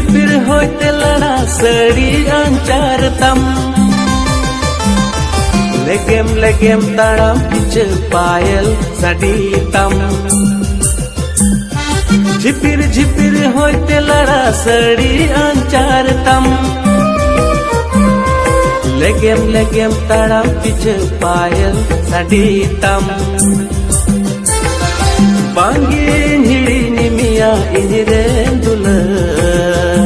झिपिर होते लड़ा सड़ी अंचार तम लेगेम ताड़ाम पीछे पायल सड़ी तम झिपिर होते लड़ा सड़ी अंचार तम लेगेम ताड़ाम पीछे पायल सड़ी तम बांगे हिड़ी निमिया इनरे